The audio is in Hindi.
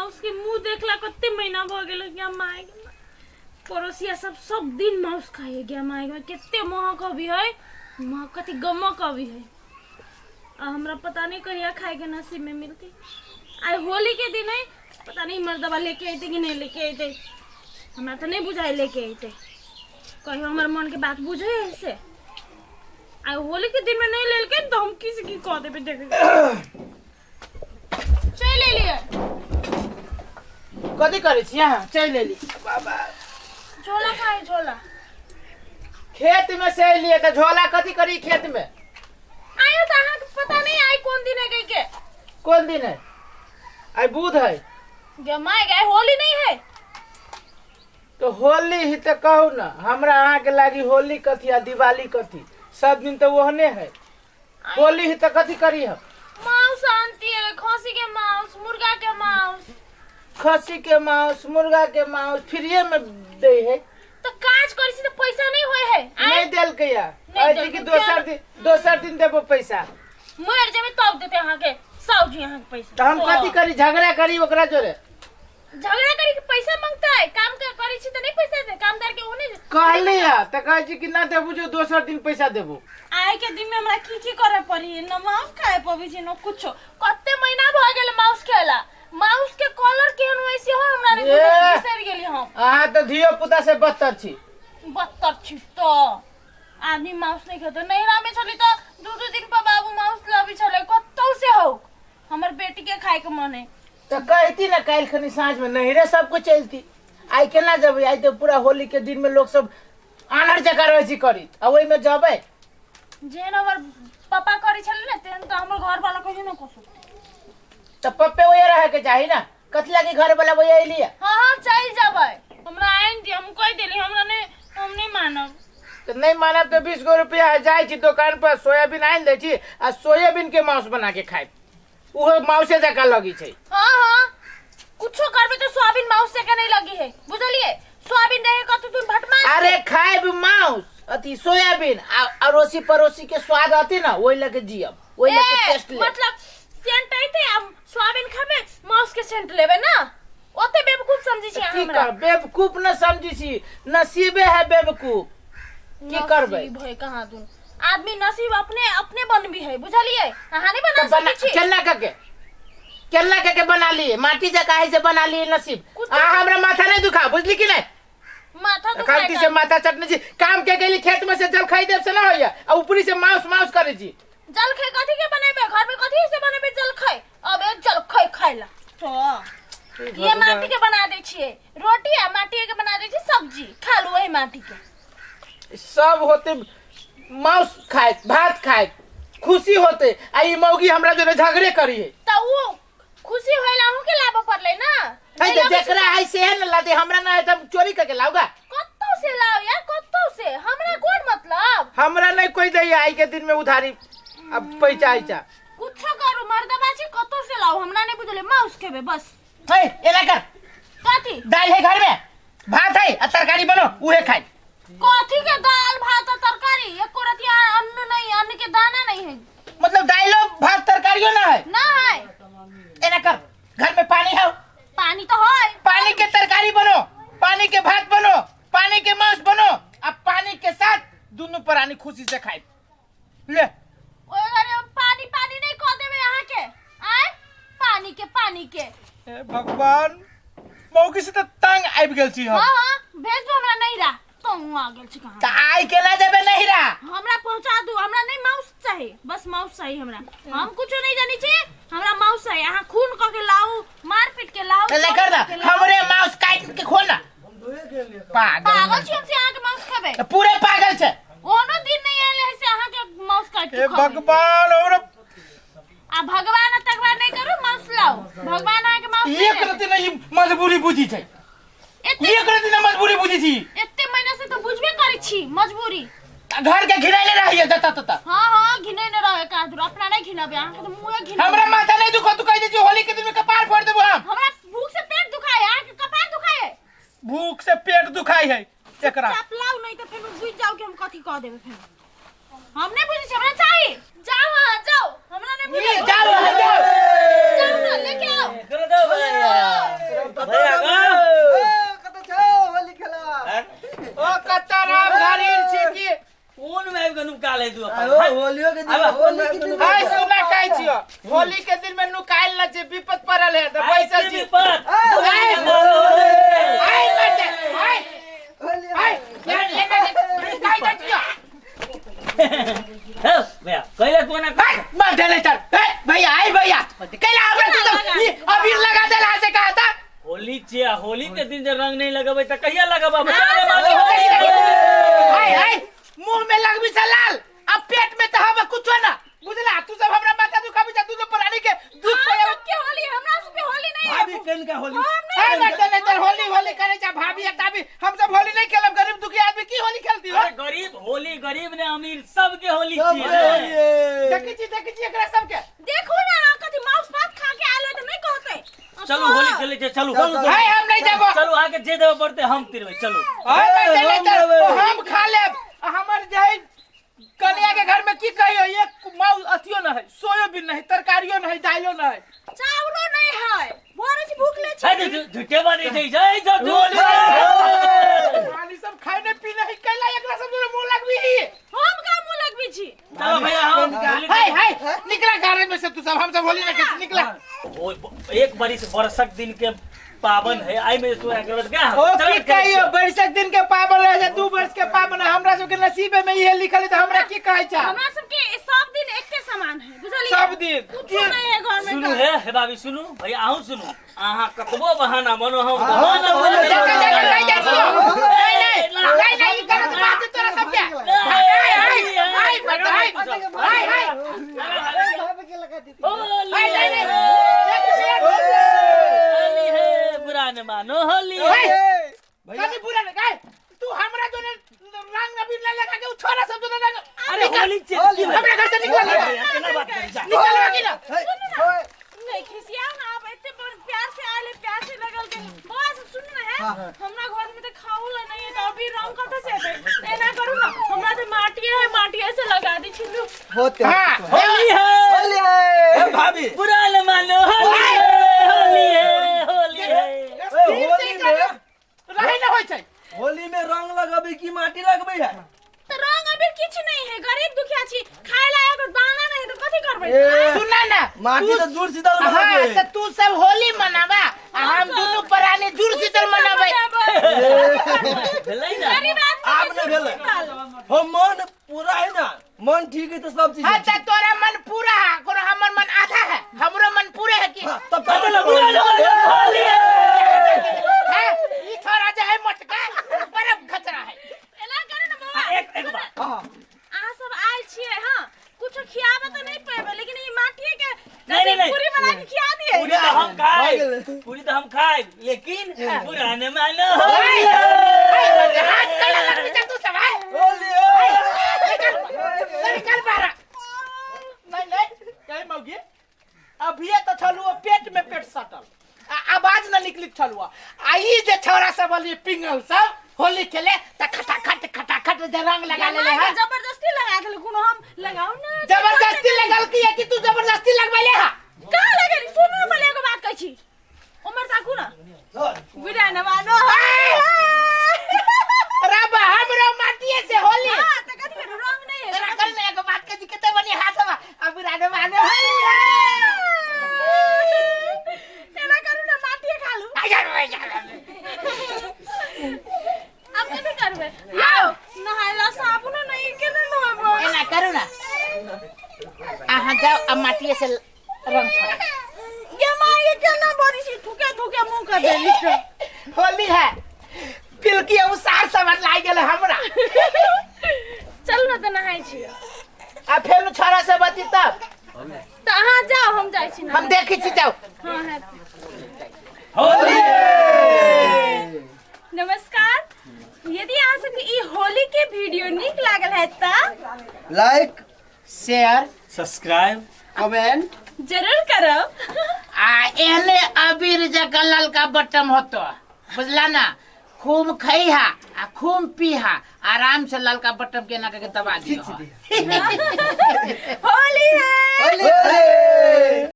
माउस के मुंह देखला कते महीना भ गेल क्या माय पड़ोसिया सब दिन माउस खाए गया माय में कते महक भी है महक कति गमक भी है हमरा पता नहीं कहिया खाए के नसीब में मिलती आई होली के दिन है पता नहीं मर्दवा लेके आते कि नहीं लेके आते हमरा तो नहीं बुझाई लेके आते कहीं हमारे मन के बात बुझे ऐसे आई होली के दिन में नहीं ले के तो हम किसी की कह देबे देख चल ले लिए कथी करे छी यहां चल ले ली बाबा झोला खाए झोला खेत में से लिए तो झोला कथी करी खेत में आयो तो अहाँ के पता नहीं आई कौन दिन है गई के कौन दिन है आई बुध है गमाए गए होली नहीं है तो होली ही तो कहू ना हमरा अहाँ के लागी होली कथी आ दिवाली कथी सब दिन तो वहने है होली ही तो कथी करी हम मांस आनती है खसी के मांस मुर्गा के मांस खसी के मांस मुर्गा के मांस फ्रीए में दे है तो काज करी से तो पैसा नहीं होय है नहीं देल के या आज की दोसर दिन देबो पैसा मर जेबे तब देते अहाँ के साउजी अहाँ के पैसा तो हम कथी करी झगड़ा करी ओकरा जोरे झगड़ा करी के पैसा मांगता है काम के करी छी तो नहीं पैसा दे कामदार के ओने कहले या त कहै छी कि ना देबो जो दोसर दिन पैसा देबो आए के दिन में हमरा की करे पड़ी न मांस खाए पबी छी न कुछो कते महीना भ गेल मांस खेला माउस के कलर केहन वैसे हो हमरा ने बिसर गेली हम आहा तो धियो पुता से बदतर छी बदतर छी तो आदमी माउस नहीं खेतो नैरा में चली तो दो दिन पर बाबू माउस लबी चले कत्तो से हो हमर बेटी के खाए के मन है तो कहती ना काल खनी साँझ में नहिरे सबको चलती आई केना जब आई तो पूरा होली के दिन में लोग सब आनर जका रहे छी करी आ ओई में जबे जेन हमर पापा करी छले ना तेन तो हमर घर वाला कहि न कसु तो पप्पे ओए रहे के चाही ना कथी लागी घर वाला ओए आइली हां चल जबै हमरा आइन दी हम कह देली हमरा ने हम नहीं मानब तो नहीं मानब तो 20 गो रुपया जाय छी दुकान पर सोयाबीन आइन दे छी आ सोयाबीन के मांस बना के खाए उहो माउसे जका लगी छै हां कुछो करबे तो सोयाबीन माउस से के नहीं लगी है बुझलिए सोयाबीन रहे कत तुम भटमा अरे खाएब माउस अति सोयाबीन आ रोसी परोसी के स्वाद आती ना ओइ लगे जियब ओइ लगे टेस्ट ले मतलब सेंट आइते हम सोयाबीन खाबे माउस के सेंट लेबे ना ओते बेवकूफ समझी छी हमरा बेवकूफ न समझी छी नसीबे है बेवकूफ की करबे भई कहां दूं आदमी नसीब अपने अपने बन भी है बुझलिए हां नहीं बना सकै छी केला के बना लिए माटी जका है से बना लिए नसीब आ हमरा माथा नहीं दुखा बुझली कि नहीं माथा दुखा खाती से माथा चटने जी काम के गेली खेत में से जल खाई देब से ना होया आ ऊपरी से माउस करे जी जल खाई कथी के बनेबे घर में कथी से बनेबे जल खाई अब एक जल खाई खाइला तो ये माटी के बना दे छिए रोटी आ माटी के बना दे छी सब्जी खा लो वही माटी के सब होते मांस खाए भात खाए खुशी होते आ ई मौगी हमरा जो झगड़े करी है त वो खुशी होइला हूं के लाभ पड़ले ना है जेकरा है से न लादे हमरा ना है त चोरी करके लाऊगा कत्तो से लाओ यार कत्तो से हमरा कोन मतलब हमरा नहीं कोई दे आई के दिन में उधारी अब पैसा आइचा कुछो करू मर्दबाजी कत्तो से लाओ हमरा नहीं बुझले माउस खेबे बस है एला कर कथी दाल है घर में भात है आ तरकारी बनो उहे खाई कथी के दाल भात तरकारी एको रतिया अन्न नहीं अन्न के दाना नहीं है मतलब दालो भात तरकारियो ना है ना है एना कर घर में पानी है पानी तो है पानी के तरकारी बनो पानी के भात बनो पानी के मांस बनो अब पानी के साथ दोनों प्राणी खुशी से खाए ले ओए अरे पानी पानी नहीं कह देबे यहां के आय पानी के ए भगवान मौकी से तो तंग आबि गेल छी हम हां भेज दो हमरा नहीं रा तुम आ गेल छी कहां त आई केला देबे नहीं रा हमरा पहुंचा दू हमरा नहीं माउस चाहिए बस माउस चाहिए हमरा हम कुछो नहीं जानी छी हमरा माउस चाहिए यहां खून क के लाऊ मार पीट के लाऊ ले कर ना हमरे माउस काट के खोल ना पागल छी हम से यहां के माउस खाबे पूरे पागल छे कोनो दिन नहीं आले से यहां के माउस काट के ए भगवान और आ भगवान तकवा नहीं करू माउस लाओ भगवान आ के माउस एक रति नहीं मजबूरी बुझी छै एक रति ना मजबूरी बुझी छी एते महीना से तो बुझबे करी छी मजबूरी घर के घिनाइले रहिए जता तता हां घिनै न रहे का दूर अपना नहीं घिनाबे अहाँ के तो मुंह घिना हमरा माथा नहीं दुखो तू कह दे जो होली के दिन में कपार फोड़ देबो हम हमरा भूख से पेट दुखाए अहाँ के कपार दुखाए भूख से पेट दुखाई है एकरा चपलाऊ नहीं तो फिर बुझ जाओ कि हम कथी कह देबे फिर हम नहीं बुझी हमरा चाहिए जाओ हां जाओ हमरा नहीं बुझी जाओ जाओ ना लेके आओ कर दो पैसा जी भैया कैले कोना भैया आई भैया कैला हमरा तू अबीर लगा देला से कहा था होली छिया होली के दिन जे रंग नहीं लगाबे त कहिया लगाबा मुंह में लगबी से लाल अब पेट में तो हम कुछ ना बुझला तू सब हमरा माथा दुखाबी जा तू तो प्राणी के दुख पे के होली हमरा सब के होली नहीं है भाभी कन का होली होली होली करे जा भाभी ताबी हम सब होली नहीं खेलब गरीब दुखी आदमी की होली खेलती हो गरीब होली गरीब ने अमीर सब के होली छिए देखी छी एकरा सब के देखो ना कथि मांस भात खा के आले त नहीं कहते चलो होली खेले जे चलो हाय हम नहीं जाबो चलो आगे जे देबे पड़ते हम तिरवे चलो हम खा लेब हमर जाई कलिया के घर में की कहियो एक माउ अथियो न है सोयाबीन नहीं तरकारियो नहीं दाइलो नहीं चावलो नहीं है बोरे से भूख ले है झूठे बात जई जय सब पानी सब खाने पीने ही कैला एकरा सब मुंह लगबी हम का मुंह लगबी छी चलो भैया हम हाय निकला घर में से तू सब हम सब होली नहीं निकला एक बरिस बरसक दिन के पावन है आई में सो एकरा क्या ओ की कहियो बरसक दिन के पावन रह जा 2 वर्ष के पावन हमरा सब के नसीब में ये लिखल है त हमरा की कहै छ हमरा सब के सब दिन एके समान है बुझलिए सब दिन कुछ नहीं है घर में सुनु हे बाबी सुनु भैया आहू सुनु आहा कतबो बहाना बनो हम बहाना नहीं करत बात तोरा सब के होली है बुरा न मानो होली कभी बुरा न गाय तू हमरा जो रंग अबीर न लगा के छोरा सब जो अरे होली हमरा घर से निकल केना बात करी जा निकल की ना नहीं खिसियाओ ना आप इतने प्यार से आले प्यार से लगल के बस सुन ना है हमरा घर में तो खाऊला नहीं है तो अभी रंग कत से है एना करू ना हमरा तो माटी से लगा दी छिलू होते होली है भाभी बुरा न मानो होली है होली है होली में रहे न होय छै होली में रंग लगाबे की माटी लगबे है तो रंग अभी कुछ नहीं है गरीब दुखिया छी खाए लायक दाना नहीं तो कथि करबै सुनना ना माटी तो जुड़ शीतल हां बनाबे त तू सब होली मनावा हम दोनों प्राणी जुड़ शीतल मनाबै भेलै ना गरीब आप आदमी न भेले हो मन पूरा है ना मन ठीक है तो सब चीज अच्छा तोरा मन पूरा है कोनो हमर मन आधा है हमरो मन पूरे है कि तब बुरा होली है है ई छोरा जे है मोटका बरफ खचरा है एला करे ना बाबा एक बात आ सब आइल छिए हां कुछ खियाबे तो नहीं पेबे लेकिन ई माटी के नहीं पूरी बना के खिया दिए पूरी तो हम खाए लेकिन बुरा न मानो हाथ कला लग जा तू सब है होली निकल बाहर नहीं कहीं मौगी अभी तो छलुआ पेट में पेट सटल आवाज न निकली छलुआ आई जे छोरा सब वाली पिंगल सब होली खेले त खटाखट जे रंग लगा ले है जबरदस्ती लगा देल कोनो हम लगाऊ ना जबरदस्ती लगल की है कि तू जबरदस्ती लगबैले है का लगेली सुनो पहले एगो बात कहै छी उमर ताकू ना बुरा न मानो रबा हमरो माटिए से होली हां त कथि के रंग नहीं है तेरा कल में एगो बात कह दी केते बनी हाथवा अब राने मानो तेरा करू ना माटिए खालू अब कथि करबे आओ नहाइला साबुन नहीं के न नहाबो एना करू ना आहा जाओ अब माटिए से रंग छोड़ा ये मां ये केना बड़ी सी थुके मुंह कर देली तो होली है पिलकी उसार समझ लाग गेल हमरा चल ना त नहाई छी आ फेर छोरा से बती तब त अहाँ जाओ हम जाई छी ना हम देखै छी जाओ हां है होली नमस्कार यदि अहाँ सबके ई होली के वीडियो नीक लागल है त लाइक शेयर सब्सक्राइब कमेंट जरूर करो आ एहने अबीर जगह ललका बटन होतो बुझला ना खूब खइहा आ खूब पीहा आराम से ललका बटन के ना के दबा दियो होली है होली